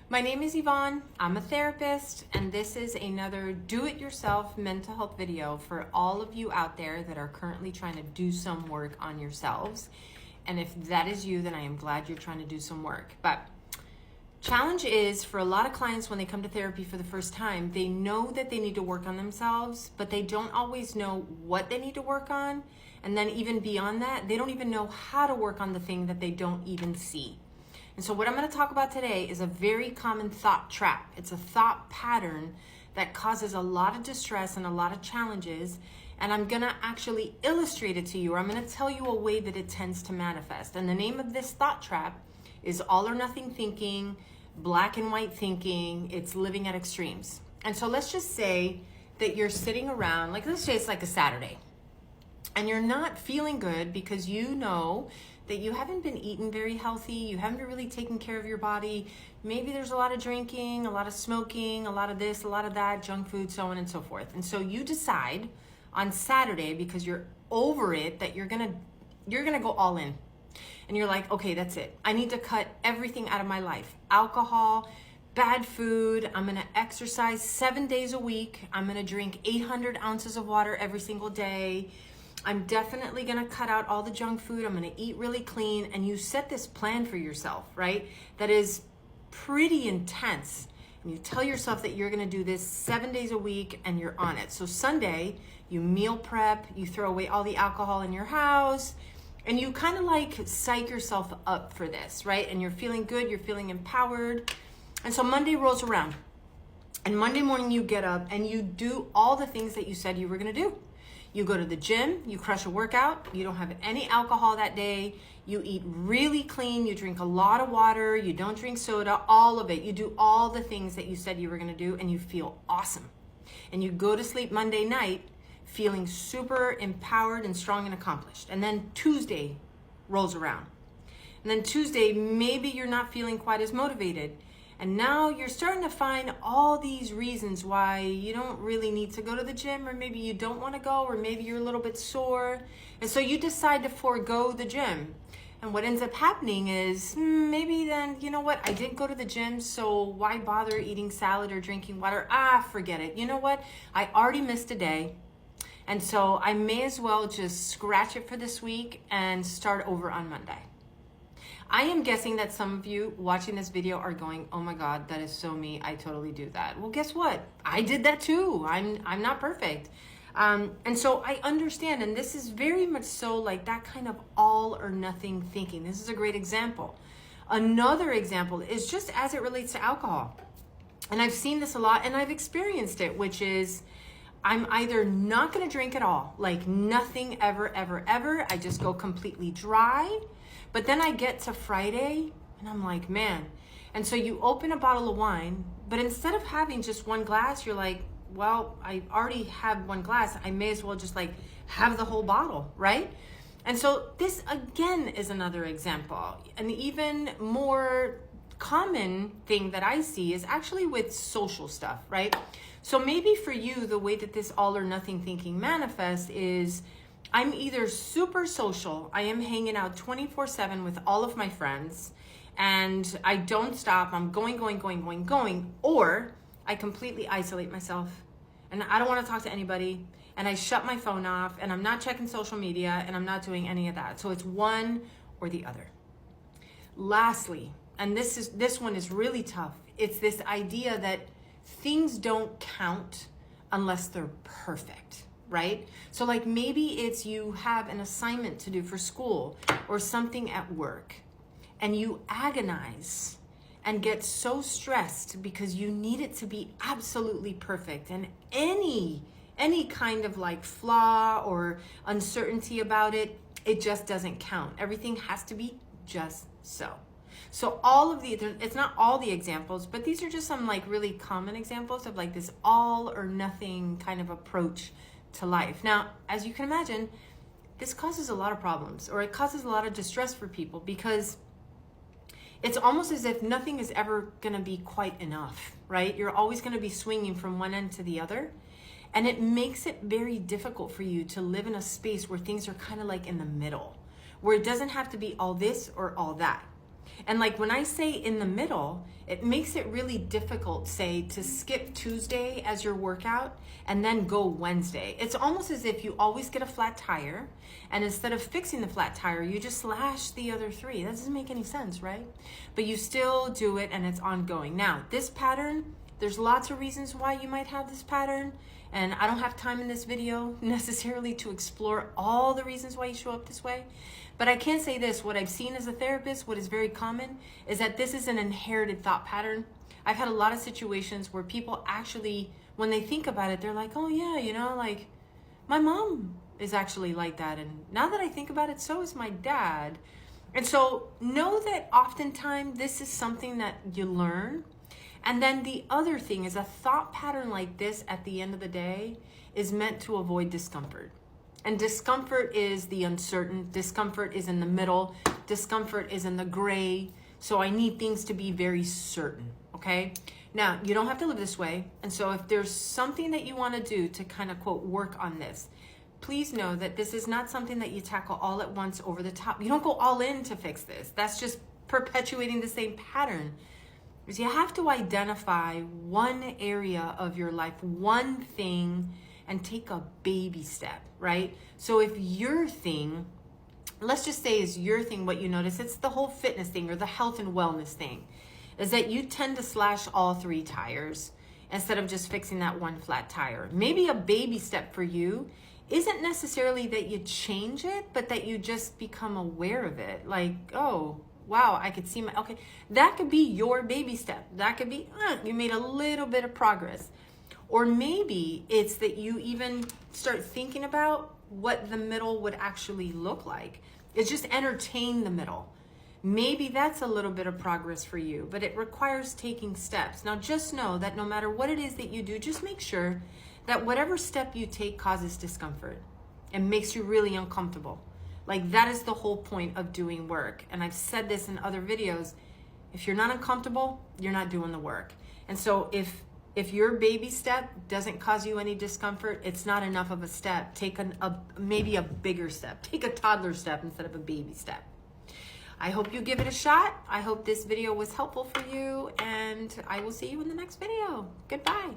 My name is Yvonne. I'm a therapist, and this is another do-it-yourself mental health video for all of you out there that are currently trying to do some work on yourselves. And if that is you, then I am glad you're trying to do some work. But challenge is, for a lot of clients when they come to therapy for the first time, they know that they need to work on themselves, but they don't always know what they need to work on. And then even beyond that, they don't even know how to work on the thing that they don't even see. And so what I'm going to talk about today is a very common thought trap. It's a thought pattern that causes a lot of distress and a lot of challenges. And I'm going to actually illustrate it to you, or I'm going to tell you a way that it tends to manifest. And the name of this thought trap is all or nothing thinking, black and white thinking. It's living at extremes. And so let's just say that you're sitting around, like let's say it's like a Saturday, and you're not feeling good because you know that you haven't been eating very healthy, you haven't been really taking care of your body. Maybe there's a lot of drinking, a lot of smoking, a lot of this, a lot of that, junk food, so on and so forth. And so you decide on Saturday, because you're over it, that you're gonna go all in. And you're like, okay, that's it. I need to cut everything out of my life. Alcohol, bad food, I'm gonna exercise 7 days a week. I'm gonna drink 800 ounces of water every single day. I'm definitely gonna cut out all the junk food. I'm gonna eat really clean. And you set this plan for yourself, right? That is pretty intense. And you tell yourself that you're gonna do this 7 days a week and you're on it. So Sunday, you meal prep, you throw away all the alcohol in your house, and you kind of like psych yourself up for this, right? And you're feeling good, you're feeling empowered. And so Monday rolls around. And Monday morning you get up and you do all the things that you said you were gonna do. You go to the gym, you crush a workout, you don't have any alcohol that day, you eat really clean, you drink a lot of water, you don't drink soda, all of it. You do all the things that you said you were gonna do and you feel awesome. And you go to sleep Monday night feeling super empowered and strong and accomplished. And then Tuesday rolls around. And then Tuesday, maybe you're not feeling quite as motivated. And now you're starting to find all these reasons why you don't really need to go to the gym, or maybe you don't want to go, or maybe you're a little bit sore. And so you decide to forego the gym. And what ends up happening is maybe then, you know what, I didn't go to the gym, so why bother eating salad or drinking water? Forget it. You know what, I already missed a day. And so I may as well just scratch it for this week and start over on Monday. I am guessing that some of you watching this video are going, oh my God, that is so me. I totally do that. Well, guess what? I did that too. I'm not perfect. And so I understand. And this is very much so like that kind of all or nothing thinking. This is a great example. Another example is just as it relates to alcohol. And I've seen this a lot and I've experienced it, which is I'm either not going to drink at all, like nothing ever, ever, ever. I just go completely dry. But then I get to Friday and I'm like, man. And so you open a bottle of wine, but instead of having just one glass, you're like, well, I already have one glass. I may as well just like have the whole bottle, right? And so this again is another example. An even more common thing that I see is actually with social stuff, right? So maybe for you, the way that this all or nothing thinking manifests is I'm either super social, I am hanging out 24/7 with all of my friends, and I don't stop, I'm going, or I completely isolate myself, and I don't want to talk to anybody, and I shut my phone off, and I'm not checking social media, and I'm not doing any of that. So it's one or the other. Lastly, and this one is really tough, it's this idea that things don't count unless they're perfect. Right? So like maybe it's you have an assignment to do for school or something at work, and you agonize and get so stressed because you need it to be absolutely perfect, and any kind of like flaw or uncertainty about it, it just doesn't count. Everything has to be just so. So all of it's not all the examples, but these are just some like really common examples of like this all or nothing kind of approach to life. Now, as you can imagine, this causes a lot of problems, or it causes a lot of distress for people, because it's almost as if nothing is ever going to be quite enough, right? You're always going to be swinging from one end to the other. And it makes it very difficult for you to live in a space where things are kind of like in the middle, where it doesn't have to be all this or all that. And like when I say in the middle, it makes it really difficult, say, to skip Tuesday as your workout and then go Wednesday. It's almost as if you always get a flat tire, and instead of fixing the flat tire, you just slash the other 3. That doesn't make any sense, right? But you still do it and it's ongoing. Now, this pattern, there's lots of reasons why you might have this pattern, and I don't have time in this video necessarily to explore all the reasons why you show up this way. But I can say this, what I've seen as a therapist, what is very common, is that this is an inherited thought pattern. I've had a lot of situations where people actually, when they think about it, they're like, oh yeah, you know, like my mom is actually like that. And now that I think about it, so is my dad. And so know that oftentimes this is something that you learn. And then the other thing is a thought pattern like this at the end of the day is meant to avoid discomfort. And discomfort is the uncertain. Discomfort is in the middle. Discomfort is in the gray. So I need things to be very certain, okay? Now, you don't have to live this way. And so if there's something that you want to do to kind of, quote, work on this, please know that this is not something that you tackle all at once over the top. You don't go all in to fix this. That's just perpetuating the same pattern. Because you have to identify one area of your life, one thing, and take a baby step, right? So if your thing, let's just say is your thing, what you notice, it's the whole fitness thing or the health and wellness thing, is that you tend to slash all 3 tires instead of just fixing that one flat tire. Maybe a baby step for you isn't necessarily that you change it, but that you just become aware of it. Like, oh, wow, I could see my, okay, that could be your baby step. That could be, you made a little bit of progress. Or maybe it's that you even start thinking about what the middle would actually look like. It's just entertain the middle. Maybe that's a little bit of progress for you, but it requires taking steps. Now just know that no matter what it is that you do, just make sure that whatever step you take causes discomfort and makes you really uncomfortable. Like that is the whole point of doing work. And I've said this in other videos, if you're not uncomfortable, you're not doing the work. And so if your baby step doesn't cause you any discomfort, it's not enough of a step. Take maybe a bigger step. Take a toddler step instead of a baby step. I hope you give it a shot. I hope this video was helpful for you, and I will see you in the next video. Goodbye.